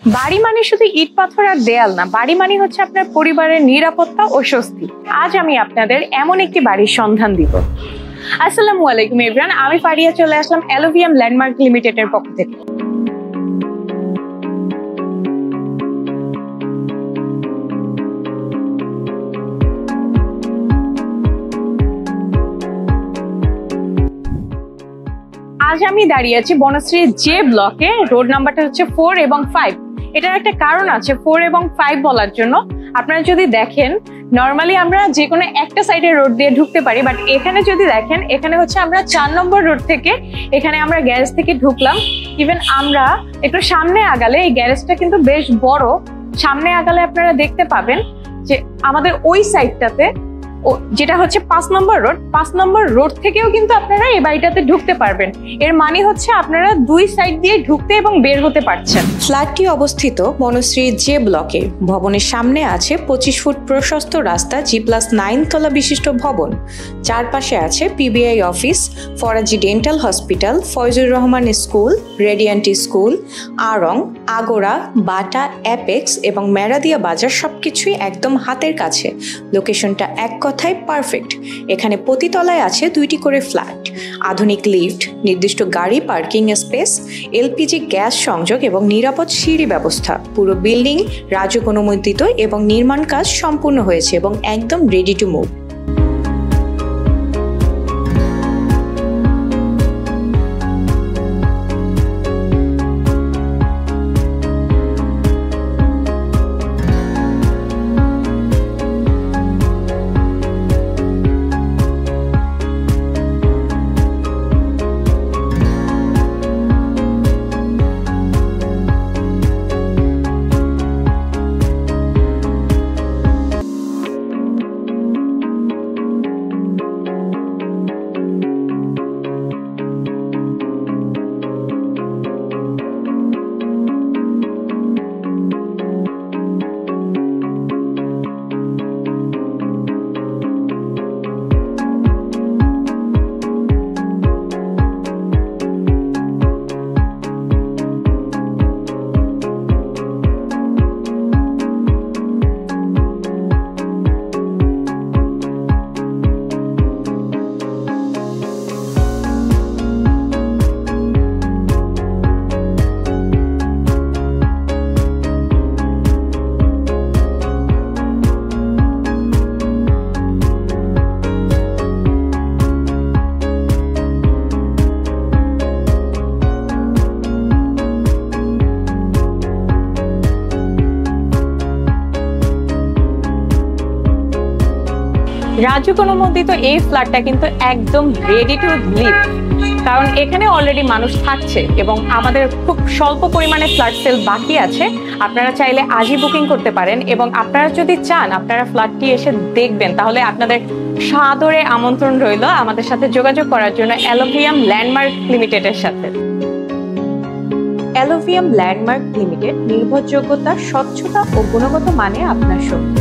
বাড়ি মানে শুধু ইট পাথর আর দেয়াল না, বাড়ি মানে হচ্ছে আপনার পরিবারের নিরাপত্তা ও স্বস্তি। আজ আমি আপনাদের এমন একটি বাড়ির সন্ধান দিব। আসসালামু আলাইকুম এভরিওয়ান, আমি ফারিয়া চলে আসলাম এলোভিয়াম ল্যান্ডমার্ক লিমিটেডের পক্ষ থেকে। আজ আমি দাঁড়িয়ে আছি বনশ্রী যে ব্লকে, রোড নাম্বারটা হচ্ছে 4 এবং 5। এটার একটা কারণ আছে 4 এবং 5 বলার জন্য। আপনারা যদি দেখেন নর্মালি আমরা যে কোনো একটা সাইডে রোড দিয়ে ঢুকতে পারি, বাট এখানে যদি দেখেন এখানে হচ্ছে আমরা 4 নম্বর রোড থেকে এখানে আমরা গ্যারেজ থেকে ঢুকলাম। ইভেন আমরা একটু সামনে আগালে এই গ্যারেজটা কিন্তু বেশ বড়, সামনে আগালে আপনারা দেখতে পাবেন যে আমাদের ওই সাইডটাতে যেটা হচ্ছে 5 নম্বর রোড, 5 নম্বর রোড থেকেও কিন্তু আপনারা এই বাড়িটাতে ঢুকতে পারবেন। এর মানে হচ্ছে আপনারা দুই সাইড দিয়ে ঢুকতে এবং বের হতে পারছেন। ফ্ল্যাটটি অবস্থিত বনশ্রী যে ব্লকে। ভবনের সামনে আছে 25 ফুট প্রশস্ত রাস্তা, G+9 তলা বিশিষ্ট ভবন। চারপাশে আছে PBI office, Faraji dental hospital, Foyzur Rahman school, radiant school, আড়ং, আগোড়া, বাটা, অ্যাপেক্স এবং মেরাদিয়া বাজার সবকিছুই একদম হাতের কাছে। লোকেশনটা এক কথায় পারফেক্ট। এখানে প্রতি তলায় আছে 2টি করে ফ্ল্যাট, আধুনিক লিফট, নির্দিষ্ট গাড়ি পার্কিং স্পেস, এলপিজি গ্যাস সংযোগ এবং নিরাপদ সিঁড়ি ব্যবস্থা। পুরো বিল্ডিং রাজুক অনুমোদিত এবং নির্মাণ কাজ সম্পূর্ণ হয়েছে এবং একদম রেডি টু মুভ। রাজুক অনুমোদিত এই ফ্ল্যাটটা কিন্তু একদম রেডি টু লিভ, কারণ এখানে অলরেডি মানুষ থাকছে এবং আমাদের খুব স্বল্প পরিমাণে ফ্ল্যাট সেল বাকি আছে। আপনারা চাইলে আজই বুকিং করতে পারেন এবং আপনারা যদি চান আপনারা ফ্ল্যাটটি এসে দেখবেন, তাহলে আপনাদের সাদরে আমন্ত্রণ রইল আমাদের সাথে যোগাযোগ করার জন্য এলোভিয়াম ল্যান্ডমার্ক লিমিটেডের সাথে। এলোভিয়াম ল্যান্ডমার্ক লিমিটেড নির্ভরযোগ্যতা, স্বচ্ছতা ও গুণগত মানে আপনার সঙ্গে।